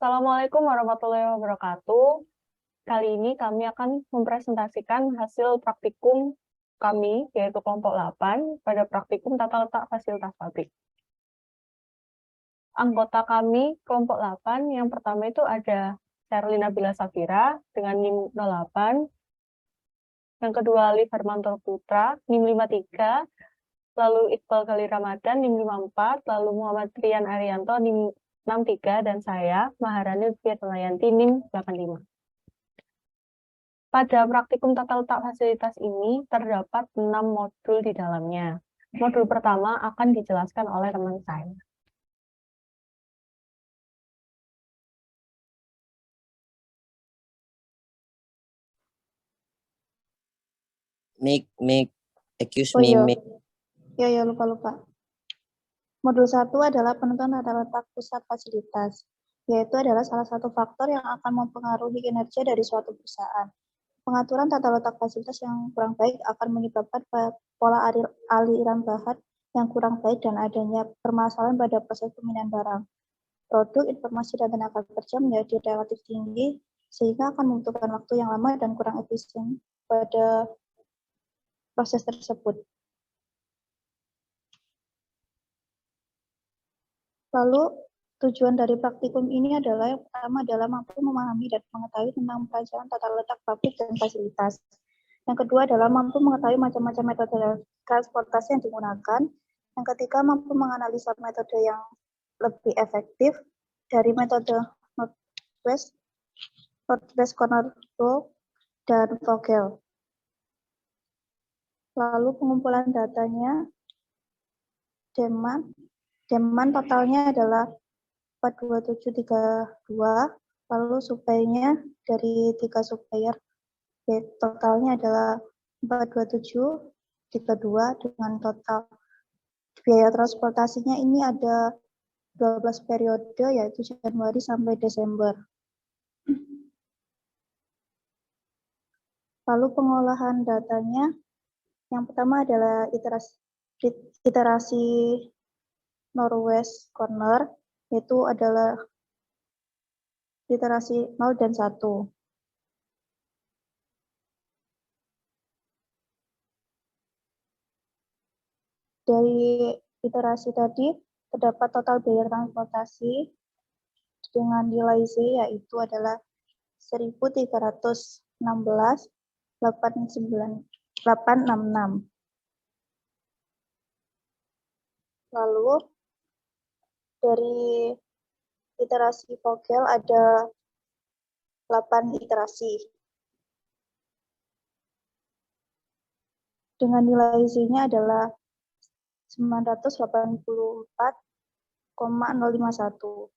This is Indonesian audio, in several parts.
Assalamualaikum warahmatullahi wabarakatuh. Kali ini kami akan mempresentasikan hasil praktikum kami, yaitu kelompok 8, pada praktikum tata letak fasilitas pabrik. Anggota kami, kelompok 8, yang pertama itu ada Sherlina Bila Safira dengan NIM 08, yang kedua Alif Hermanto Putra, NIM 53, lalu Iqbal Gali Ramadan, NIM 54, lalu Muhammad Rian Arianto, NIM 63, dan saya, Maharani Firnayanti, NIM 85. Pada praktikum tata letak fasilitas ini terdapat 6 modul di dalamnya. Modul pertama akan dijelaskan oleh teman saya. Excuse Oh me, iya, Mic. ya lupa. Modul 1 adalah penentuan tata letak pusat fasilitas, yaitu adalah salah satu faktor yang akan mempengaruhi kinerja dari suatu perusahaan. Pengaturan tata letak fasilitas yang kurang baik akan menyebabkan pola aliran bahan yang kurang baik dan adanya permasalahan pada proses pemindahan barang. Produk, informasi, dan tenaga kerja menjadi relatif tinggi, sehingga akan membutuhkan waktu yang lama dan kurang efisien pada proses tersebut. Lalu, tujuan dari praktikum ini adalah yang pertama adalah mampu memahami dan mengetahui tentang perancangan tata letak pabrik dan fasilitas. Yang kedua adalah mampu mengetahui macam-macam metode transportasi yang digunakan. Yang ketiga, mampu menganalisa metode yang lebih efektif dari metode Northwest Corner Rule, dan Vogel. Lalu pengumpulan datanya, demand totalnya adalah 42732, lalu supply-nya dari 3 supplier, totalnya adalah 42732 dengan total biaya transportasinya ini ada 12 periode, yaitu Januari sampai Desember. Lalu pengolahan datanya, yang pertama adalah iterasi Northwest Corner, yaitu adalah iterasi 0 dan 1. Dari iterasi tadi, terdapat total biaya transportasi dengan nilai Z, yaitu adalah 1.316.866. Lalu, dari iterasi Vogel ada 8 iterasi. Dengan nilai Z-nya adalah 984,051.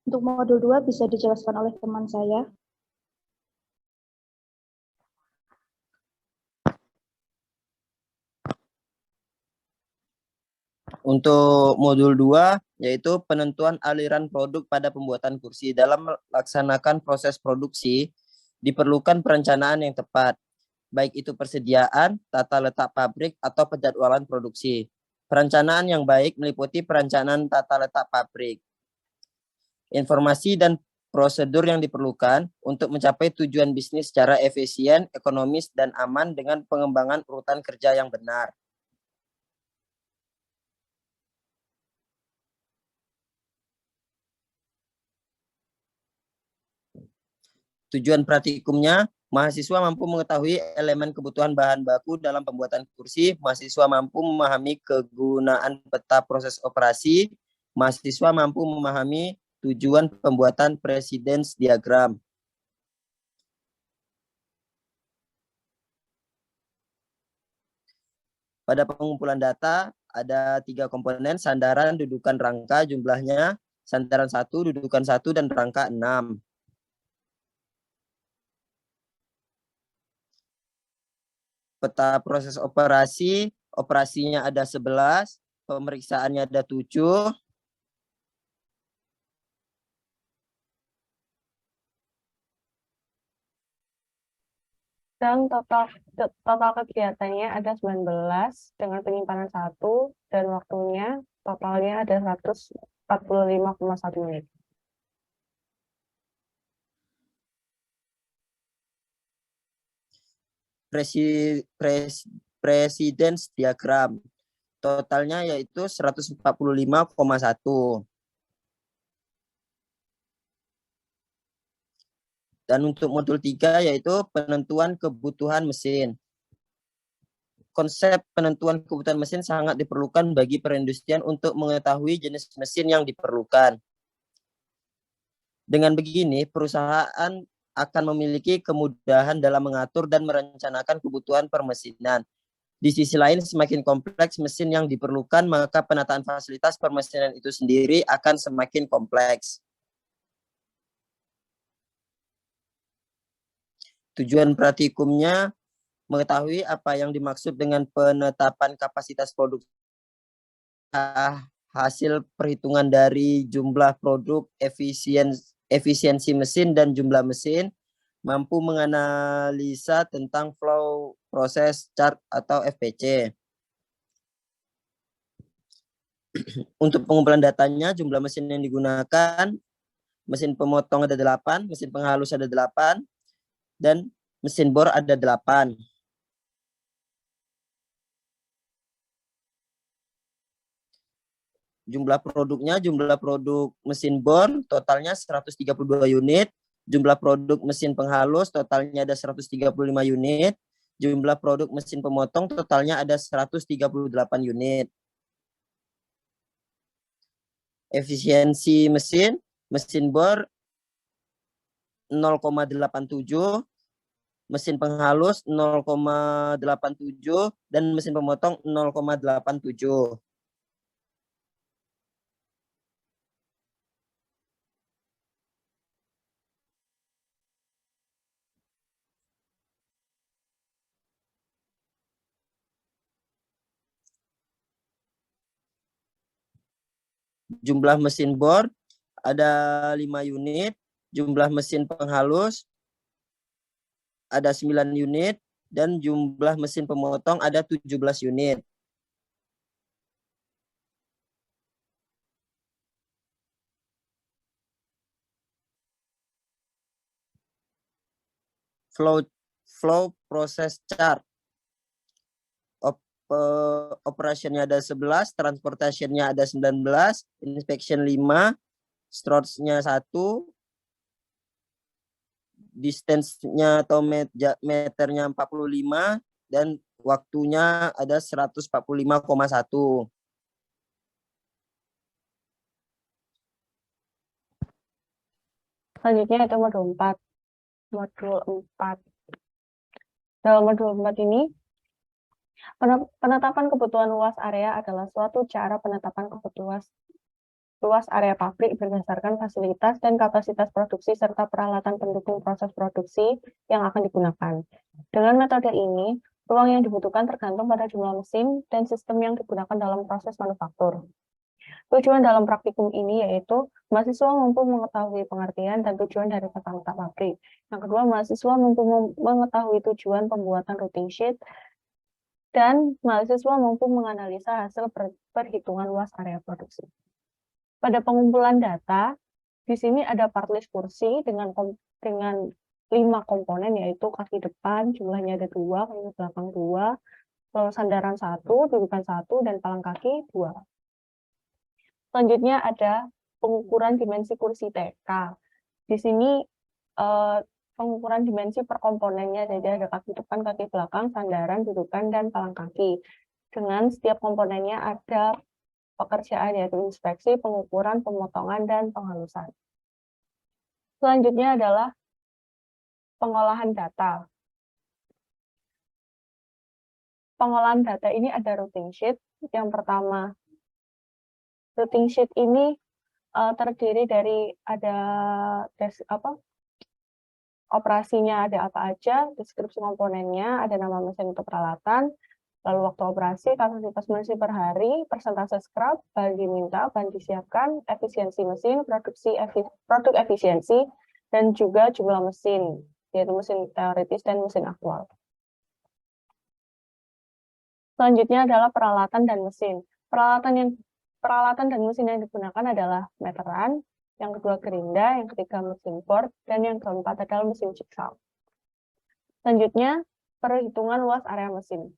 Untuk modul 2 bisa dijelaskan oleh teman saya. Untuk modul 2, yaitu penentuan aliran produk pada pembuatan kursi. Dalam melaksanakan proses produksi, diperlukan perencanaan yang tepat, baik itu persediaan, tata letak pabrik, atau penjadwalan produksi. Perencanaan yang baik meliputi perencanaan tata letak pabrik, informasi dan prosedur yang diperlukan untuk mencapai tujuan bisnis secara efisien, ekonomis, dan aman dengan pengembangan urutan kerja yang benar. Tujuan praktikumnya, mahasiswa mampu mengetahui elemen kebutuhan bahan baku dalam pembuatan kursi, mahasiswa mampu memahami kegunaan peta proses operasi, mahasiswa mampu memahami tujuan pembuatan presiden diagram. Pada pengumpulan data, ada 3 komponen, sandaran, dudukan, rangka, jumlahnya, sandaran 1, dudukan 1, dan rangka 6. Peta proses operasi, operasinya ada 11, pemeriksaannya ada 7. Dan total kegiatannya ada 19 dengan penyimpanan 1 dan waktunya totalnya ada 145,1 unit. Presiden diagram. Totalnya yaitu 145,1. Dan untuk modul 3 yaitu penentuan kebutuhan mesin. Konsep penentuan kebutuhan mesin sangat diperlukan bagi perindustrian untuk mengetahui jenis mesin yang diperlukan. Dengan begini, perusahaan akan memiliki kemudahan dalam mengatur dan merencanakan kebutuhan permesinan. Di sisi lain, semakin kompleks mesin yang diperlukan, maka penataan fasilitas permesinan itu sendiri akan semakin kompleks. Tujuan praktikumnya mengetahui apa yang dimaksud dengan penetapan kapasitas produksi, hasil perhitungan dari jumlah produk, efisiensi mesin dan jumlah mesin, mampu menganalisa tentang flow proses chart atau FPC. Untuk pengumpulan datanya, jumlah mesin yang digunakan, mesin pemotong ada 8, mesin penghalus ada 8, dan mesin bor ada 8. Jumlah produknya, jumlah produk mesin bor totalnya 132 unit, jumlah produk mesin penghalus totalnya ada 135 unit, jumlah produk mesin pemotong totalnya ada 138 unit. Efisiensi mesin, mesin bor 0,87, mesin penghalus 0,87, dan mesin pemotong 0,87. Jumlah mesin bor ada 5 unit, jumlah mesin penghalus ada 9 unit, dan jumlah mesin pemotong ada 17 unit. Flow proses chart. Operationnya ada 11, transportationnya ada 19, inspection 5, storage-nya 1, distance-nya atau meternya 45, dan waktunya ada 145,1. Selanjutnya itu modul 4. Modul 4. Dalam modul 4 ini, penetapan kebutuhan luas area adalah suatu cara penetapan kebutuhan luas area pabrik berdasarkan fasilitas dan kapasitas produksi serta peralatan pendukung proses produksi yang akan digunakan. Dengan metode ini, ruang yang dibutuhkan tergantung pada jumlah mesin dan sistem yang digunakan dalam proses manufaktur. Tujuan dalam praktikum ini yaitu mahasiswa mampu mengetahui pengertian dan tujuan dari tata letak pabrik. Yang kedua, mahasiswa mampu mengetahui tujuan pembuatan routing sheet, dan mahasiswa mampu menganalisa hasil perhitungan luas area produksi. Pada pengumpulan data, di sini ada part list kursi dengan 5 komponen, yaitu kaki depan, jumlahnya ada 2, kaki belakang 2, lalu sandaran 1, dudukan 1, dan palang kaki 2. Selanjutnya ada pengukuran dimensi kursi TK. Di sini pengukuran dimensi per komponennya, jadi ada kaki depan, kaki belakang, sandaran, dudukan, dan palang kaki. Dengan setiap komponennya ada pekerjaan, yaitu inspeksi, pengukuran, pemotongan, dan penghalusan. Selanjutnya adalah pengolahan data. Pengolahan data ini ada routing sheet. Yang pertama, routing sheet ini terdiri dari ada operasinya ada apa aja, deskripsi komponennya, ada nama mesin untuk peralatan, lalu waktu operasi, kapasitas mesin per hari, persentase scrap, bahan diminta, bahan disiapkan, efisiensi mesin, produk efisiensi, dan juga jumlah mesin, yaitu mesin teoritis dan mesin aktual. Selanjutnya adalah peralatan dan mesin. Peralatan dan mesin yang digunakan adalah meteran, yang kedua gerinda, yang ketiga mesin bor, dan yang keempat adalah mesin jigsaw. Selanjutnya, perhitungan luas area mesin.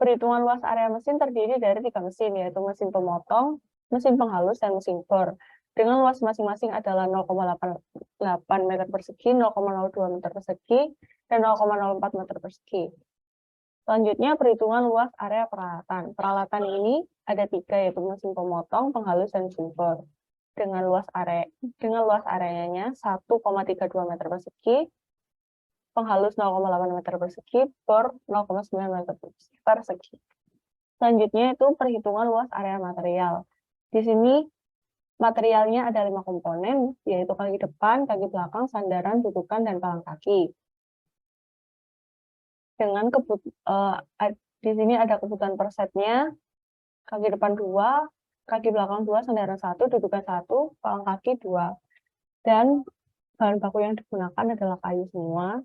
Perhitungan luas area mesin terdiri dari 3 mesin, yaitu mesin pemotong, mesin penghalus, dan mesin bor. Dengan luas masing-masing adalah 0,88 meter persegi, 0,02 meter persegi, dan 0,04 meter persegi. Selanjutnya, perhitungan luas area peralatan. Peralatan ini ada 3, yaitu mesin pemotong, penghalus, dan mesin bor. Dengan luas areanya 1,32 meter persegi, penghalus 0,8 meter persegi, bor 0,9 meter persegi. Selanjutnya itu perhitungan luas area material. Di sini materialnya ada 5 komponen, yaitu kaki depan, kaki belakang, sandaran, dudukan, dan palang kaki. Di sini ada kebutuhan per setnya, kaki depan 2, kaki belakang 2, sandaran 1, dudukan 1, palang kaki 2. Dan bahan baku yang digunakan adalah kayu semua.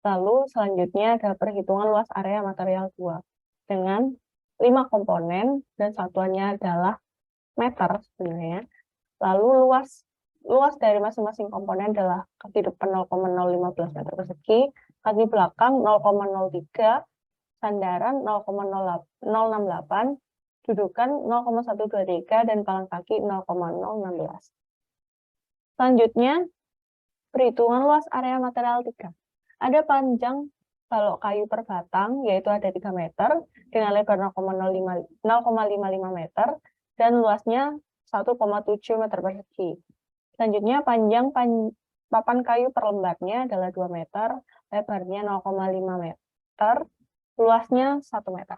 Lalu selanjutnya ada perhitungan luas area material 2 dengan 5 komponen dan satuannya adalah meter sebenarnya. Lalu luas dari masing-masing komponen adalah kaki depan 0,015 meter persegi, kaki belakang 0,03, sandaran 0,068, dudukan 0,123, dan palang kaki 0,016. Selanjutnya, perhitungan luas area material 3. Ada panjang balok kayu per batang, yaitu ada 3 meter, dengan lebar 0,55 meter, dan luasnya 1,7 meter persegi. Selanjutnya, panjang papan kayu per lembarnya adalah 2 meter, lebarnya 0,5 meter, luasnya 1 meter.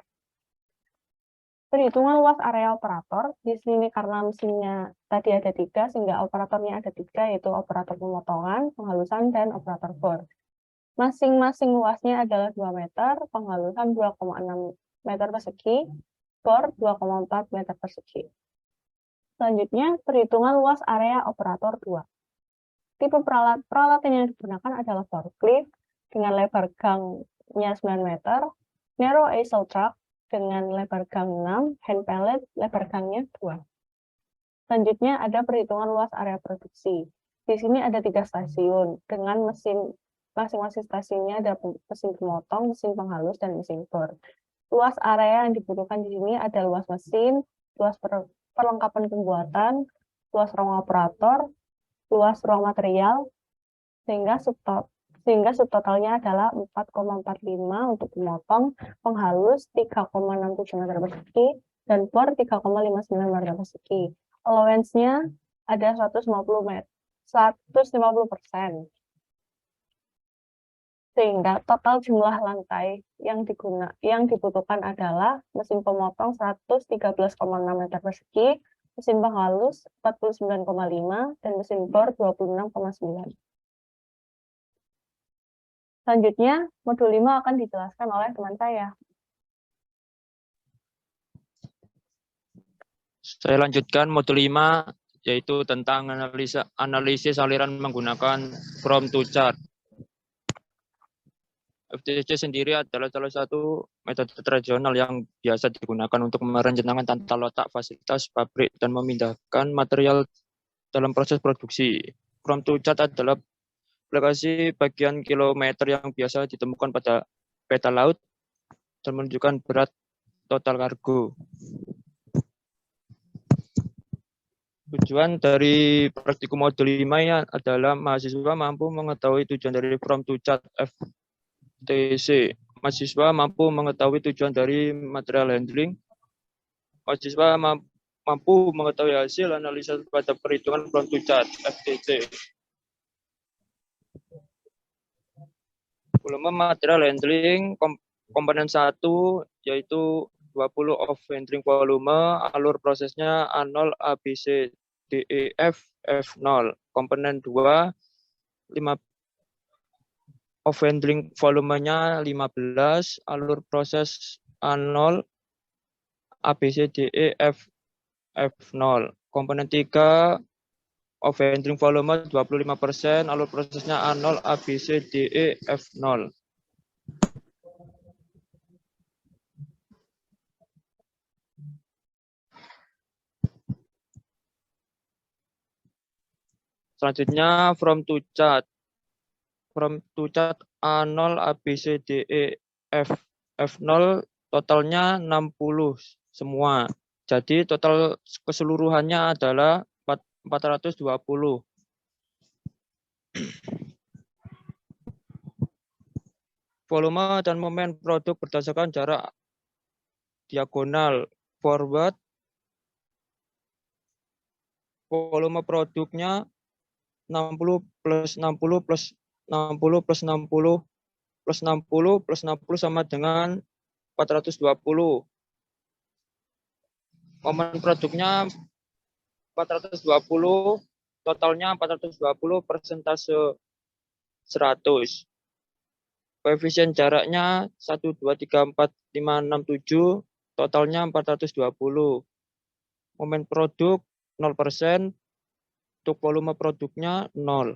Perhitungan luas area operator, di sini karena mesinnya tadi ada 3, sehingga operatornya ada 3, yaitu operator pemotongan, penghalusan, dan operator bor. Masing-masing luasnya adalah 2 meter, penghalusan 2,6 meter persegi, bor 2,4 meter persegi. Selanjutnya, perhitungan luas area operator 2. Tipe peralatan yang digunakan adalah forklift dengan lebar gangnya 9 meter, narrow axle truck dengan lebar gang 6, hand pallet lebar gangnya 2. Selanjutnya ada perhitungan luas area produksi. Di sini ada 3 stasiun dengan mesin. Masing-masing stasiunnya ada mesin pemotong, mesin penghalus, dan mesin bor. Luas area yang dibutuhkan di sini ada luas mesin, luas perlengkapan pembuatan, luas ruang operator, luas ruang material, sehingga subtotalnya adalah 4,45 untuk pemotong, penghalus 3,67 meter persegi, dan bor 3,59 meter persegi. Allowance-nya ada 150%. Sehingga total jumlah lantai yang dibutuhkan adalah mesin pemotong 113,6 meter persegi, mesin penghalus 49,5, dan mesin bor 26,9. Selanjutnya, modul 5 akan dijelaskan oleh teman saya. Saya lanjutkan modul 5, yaitu tentang analisis aliran menggunakan from to chart. FTC sendiri adalah salah satu metode tradisional yang biasa digunakan untuk merencanakan tata letak fasilitas pabrik dan memindahkan material dalam proses produksi. From to chart adalah aplikasi bagian kilometer yang biasa ditemukan pada peta laut dan menunjukkan berat total kargo. Tujuan dari praktikum modul 5 adalah mahasiswa mampu mengetahui tujuan dari from to chart FTC. Mahasiswa mampu mengetahui tujuan dari material handling. Mahasiswa mampu mengetahui hasil analisa pada perhitungan from to chart FTC. Volume material handling komponen 1 yaitu 20 of handling volume, alur prosesnya A0, ABC, DEF, F0. Komponen 2 5 of handling volumenya 15, alur proses A0, ABC, DEF, F0. Komponen 3 of handling volume 25%, alur prosesnya A0, ABC, DE, F0. Selanjutnya from to chart. From to chart A0, A, B, C, D, E, F. F0 totalnya 60 semua. Jadi total keseluruhannya adalah 420. Volume dan momen produk berdasarkan jarak diagonal forward. Volume produknya 60 plus 60 plus 60 plus 60 plus 60 plus 60 sama dengan 420. Momen produknya 420, totalnya 420, persentase 100. Koefisien jaraknya 1, 2, 3, 4, 5, 6, 7, totalnya 420. Momen produk 0%, untuk volume produknya 0.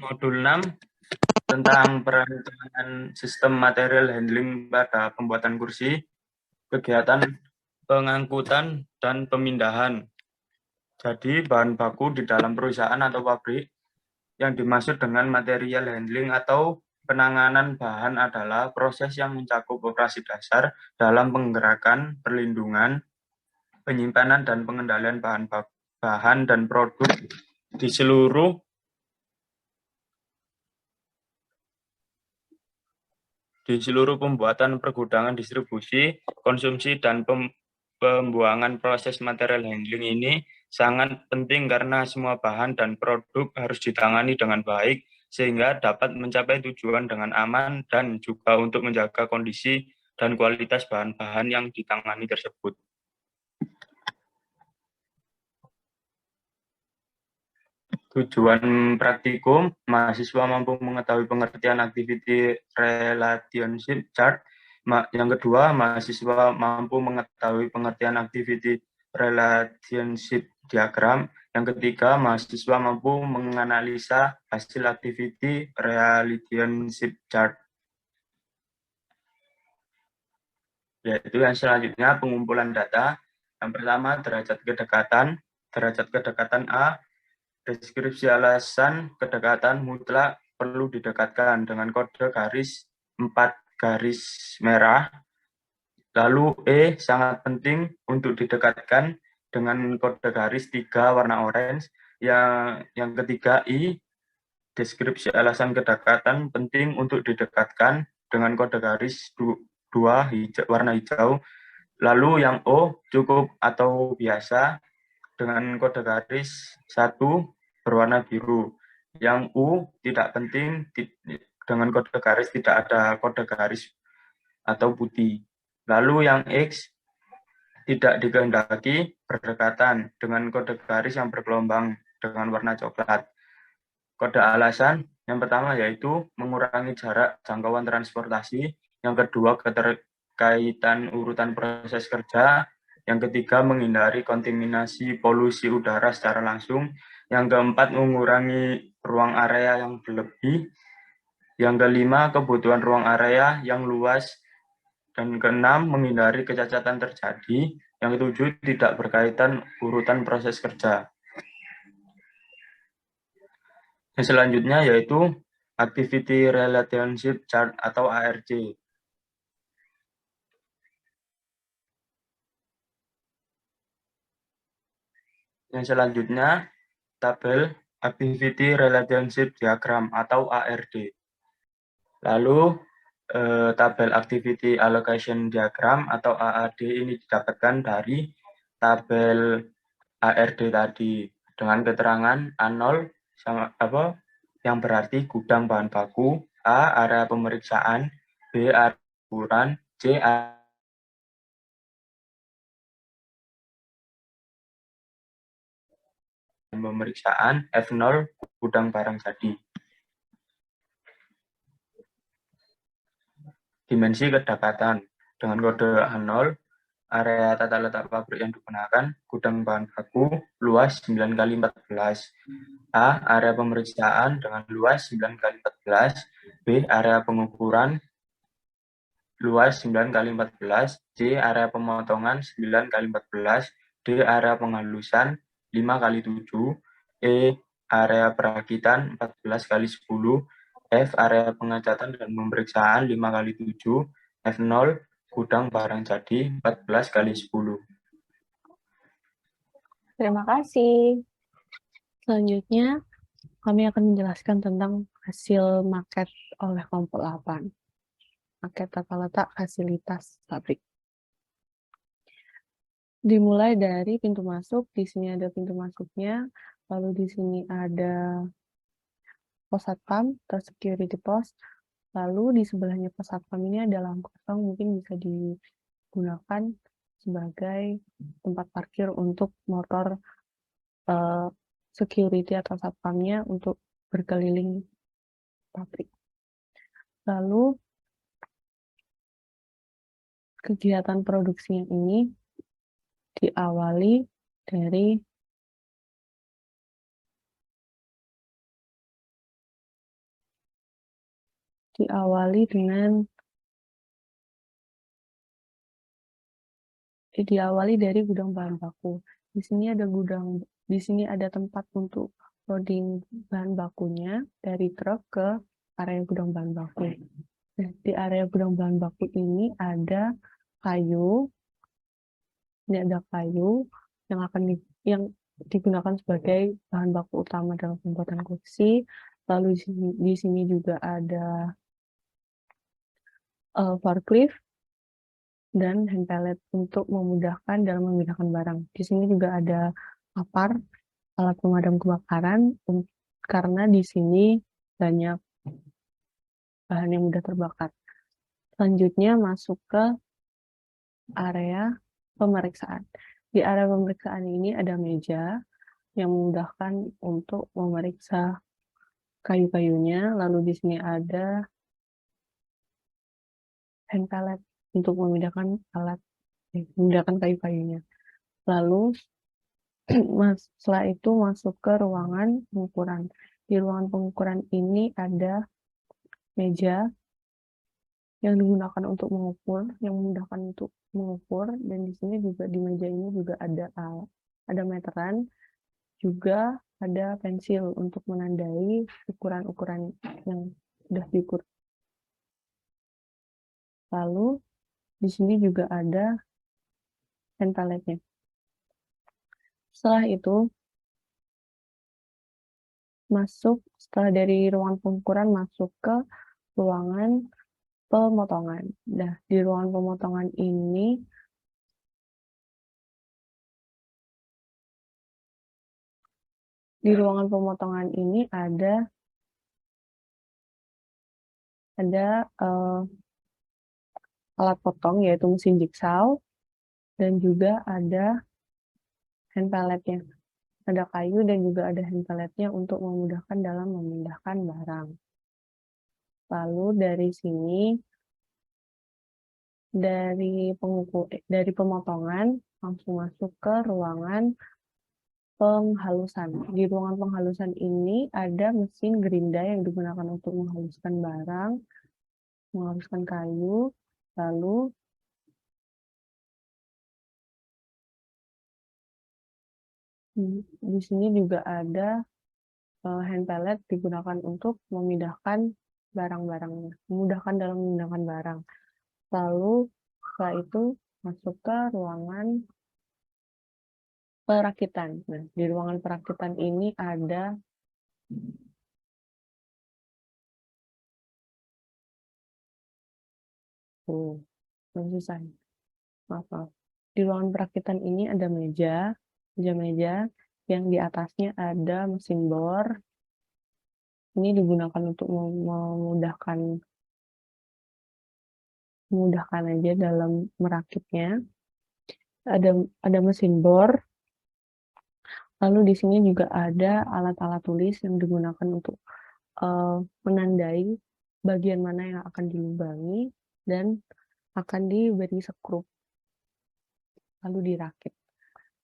Modul 6 tentang perencanaan sistem material handling pada pembuatan kursi, kegiatan pengangkutan dan pemindahan. Jadi bahan baku di dalam perusahaan atau pabrik yang dimaksud dengan material handling atau penanganan bahan adalah proses yang mencakup operasi dasar dalam penggerakan, perlindungan, penyimpanan dan pengendalian bahan dan produk di seluruh pembuatan, pergudangan, distribusi, konsumsi, dan pembuangan. Proses material handling ini sangat penting karena semua bahan dan produk harus ditangani dengan baik sehingga dapat mencapai tujuan dengan aman dan juga untuk menjaga kondisi dan kualitas bahan-bahan yang ditangani tersebut. Tujuan praktikum, mahasiswa mampu mengetahui pengertian activity relationship chart. Yang kedua, mahasiswa mampu mengetahui pengertian activity relationship diagram. Yang ketiga, mahasiswa mampu menganalisa hasil activity relationship chart. Yaitu yang selanjutnya pengumpulan data. Yang pertama, derajat kedekatan A. Deskripsi alasan kedekatan mutlak perlu didekatkan dengan kode garis 4 garis merah. Lalu E sangat penting untuk didekatkan dengan kode garis 3 warna orange. Yang ketiga I, deskripsi alasan kedekatan penting untuk didekatkan dengan kode garis 2 warna hijau. Lalu yang O cukup atau biasa dengan kode garis 1 berwarna biru. Yang U tidak penting dengan kode garis tidak ada kode garis atau putih. Lalu yang X tidak dikehendaki berdekatan dengan kode garis yang bergelombang dengan warna coklat. Kode alasan yang pertama yaitu mengurangi jarak jangkauan transportasi. Yang kedua keterkaitan urutan proses kerja. Yang ketiga, menghindari kontaminasi polusi udara secara langsung. Yang keempat, mengurangi ruang area yang berlebih. Yang kelima, kebutuhan ruang area yang luas. Dan keenam, menghindari kecacatan terjadi. Yang ketujuh, tidak berkaitan urutan proses kerja. Yang selanjutnya yaitu Activity Relationship Chart atau ARC. Yang selanjutnya, tabel Activity Relationship Diagram atau ARD. Lalu, tabel Activity Allocation Diagram atau AAD ini didapatkan dari tabel ARD tadi dengan keterangan A0 sama yang berarti gudang bahan baku, A area pemeriksaan, B area ukuran, C pemeriksaan, F0 gudang barang jadi. Dimensi kedekatan dengan kode A0, area tata letak pabrik yang digunakan, gudang bahan baku, luas 9 kali 14. A, area pemeriksaan dengan luas 9 kali 14. B, area pengukuran, luas 9 kali 14. C. Area pemotongan 9 kali 14. D. Area penghalusan 5 kali 7. E. Area perakitan 14 kali 10. F. Area pengecatan dan pemeriksaan 5 kali 7. F0. Gudang barang jadi 14 kali 10. Terima kasih. Selanjutnya, kami akan menjelaskan tentang hasil maket oleh kelompok 8. Maket tata letak fasilitas pabrik. Dimulai dari pintu masuk, di sini ada pintu masuknya, lalu di sini ada pos satpam atau security post, lalu di sebelahnya pos satpam ini ada lahan kosong, mungkin bisa digunakan sebagai tempat parkir untuk motor security atau satpamnya untuk berkeliling pabrik. Lalu kegiatan produksinya ini diawali dari gudang bahan baku. Di sini ada tempat untuk loading bahan bakunya dari truk ke area gudang bahan baku. Nah, di area gudang bahan baku ini ada kayu. Ini ada kayu yang digunakan sebagai bahan baku utama dalam pembuatan kursi. Lalu di sini juga ada forklift dan hand pallet untuk memudahkan dalam memindahkan barang. Di sini juga ada kapar, alat pemadam kebakaran, karena di sini banyak bahan yang mudah terbakar. Selanjutnya masuk ke area pemeriksaan. Di area pemeriksaan ini ada meja yang memudahkan untuk memeriksa kayu-kayunya. Lalu di sini ada hand pallet untuk memindahkan kayu-kayunya. Lalu setelah itu masuk ke ruangan pengukuran. Di ruangan pengukuran ini ada meja yang digunakan untuk mengukur, yang memudahkan untuk mengukur, dan di sini juga di meja ini juga ada meteran, juga ada pensil untuk menandai ukuran-ukuran yang sudah diukur. Lalu di sini juga ada hand palletnya. Setelah itu setelah dari ruangan pengukuran masuk ke ruangan pemotongan. Nah, di ruangan pemotongan ini ada alat potong yaitu mesin jigsaw, dan juga ada hand palletnya. Ada kayu dan juga ada hand palletnya untuk memudahkan dalam memindahkan barang. Lalu dari sini, dari pemotongan langsung masuk ke ruangan penghalusan. Di ruangan penghalusan ini ada mesin gerinda yang digunakan untuk menghaluskan barang, menghaluskan kayu. Lalu di sini juga ada hand pallet digunakan untuk memindahkan barang-barangnya, memudahkan dalam memindahkan barang. Lalu setelah itu masuk ke ruangan perakitan. Nah, di ruangan perakitan ini ada Di ruangan perakitan ini ada meja yang di atasnya ada mesin bor. Ini digunakan untuk memudahkan aja dalam merakitnya. Ada mesin bor. Lalu di sini juga ada alat-alat tulis yang digunakan untuk menandai bagian mana yang akan dilubangi dan akan diberi skrup, lalu dirakit.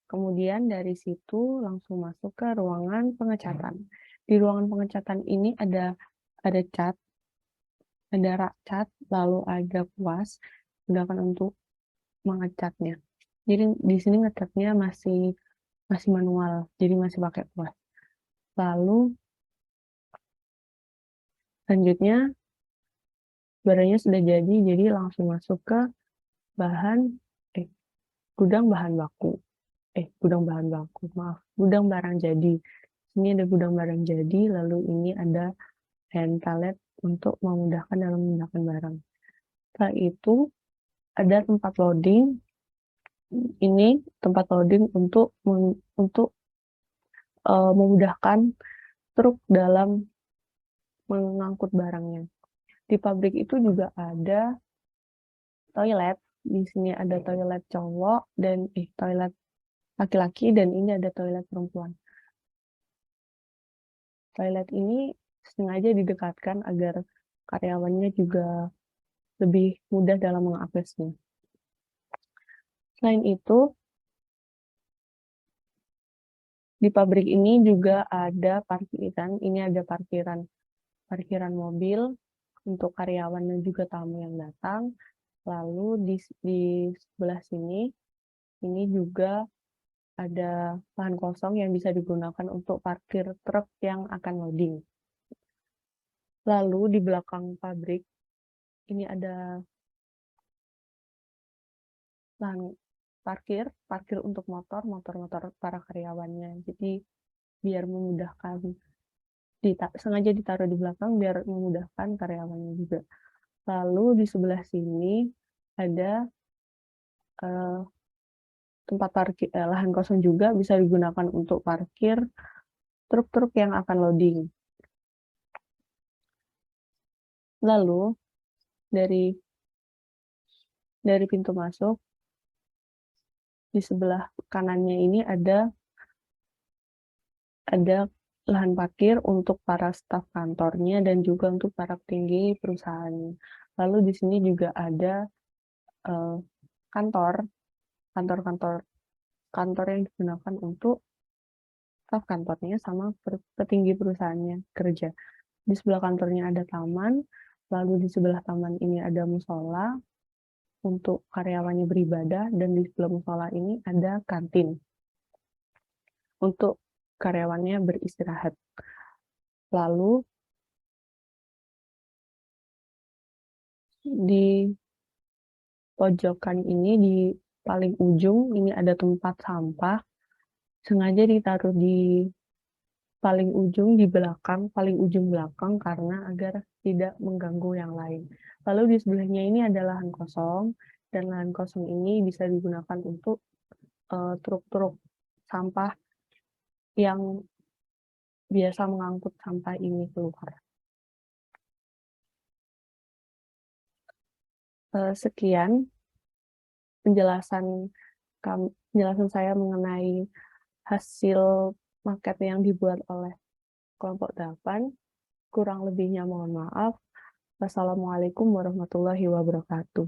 Kemudian dari situ langsung masuk ke ruangan pengecatan. Di ruangan pengecatan ini ada cat, ada rak cat, lalu ada kuas, digunakan untuk mengecatnya. Jadi di sini ngecatnya masih manual, jadi masih pakai kuas. Lalu selanjutnya barangnya sudah jadi langsung masuk ke gudang bahan baku. Gudang barang jadi. Ini ada gudang barang jadi, lalu ini ada hand pallet untuk memudahkan dalam memindahkan barang. Setelah itu ada tempat loading. Ini tempat loading untuk memudahkan truk dalam mengangkut barangnya. Di pabrik itu juga ada toilet. Di sini ada toilet cowok dan toilet laki-laki, dan ini ada toilet perempuan. Toilet ini sengaja didekatkan agar karyawannya juga lebih mudah dalam mengaksesnya. Selain itu, di pabrik ini juga ada parkiran. Ini ada parkiran mobil untuk karyawan dan juga tamu yang datang. Lalu di sebelah sini, ini juga ada lahan kosong yang bisa digunakan untuk parkir truk yang akan loading. Lalu di belakang pabrik, ini ada lahan parkir untuk motor para karyawannya. Jadi biar memudahkan, sengaja ditaruh di belakang biar memudahkan karyawannya juga. Lalu di sebelah sini ada tempat parkir, lahan kosong juga bisa digunakan untuk parkir truk-truk yang akan loading. Lalu dari pintu masuk, di sebelah kanannya ini ada lahan parkir untuk para staf kantornya dan juga untuk para petinggi perusahaannya. Lalu di sini juga ada kantor yang digunakan untuk staf kantornya sama petinggi perusahaannya kerja. Di sebelah kantornya ada taman, lalu di sebelah taman ini ada musola untuk karyawannya beribadah, dan di sebelah musola ini ada kantin untuk karyawannya beristirahat. Lalu di pojokan ini, di paling ujung, ini ada tempat sampah. Sengaja ditaruh di paling ujung belakang karena agar tidak mengganggu yang lain. Lalu di sebelahnya ini ada lahan kosong, dan lahan kosong ini bisa digunakan untuk truk-truk sampah yang biasa mengangkut sampah ini keluar. Sekian penjelasan saya mengenai hasil maket yang dibuat oleh kelompok 8. Kurang lebihnya mohon maaf. Wassalamualaikum warahmatullahi wabarakatuh.